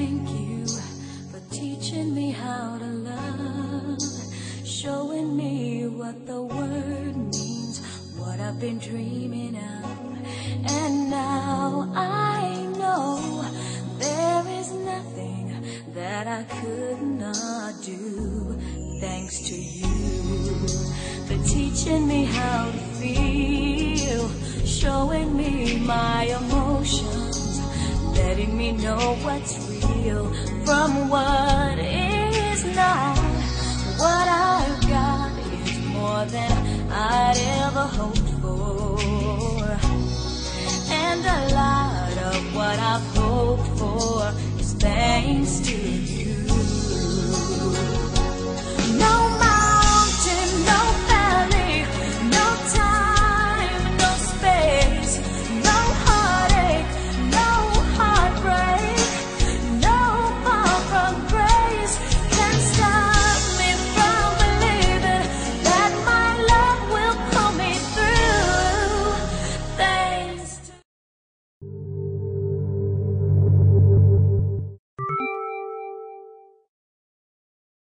thank you for teaching me how to love, showing me what the word means, what I've been dreaming of. And now I know there is nothing that I could not do, thanks to you for teaching me how to feel, showing me my emotions, letting me know what's real from what is not. What I've got is more than I'd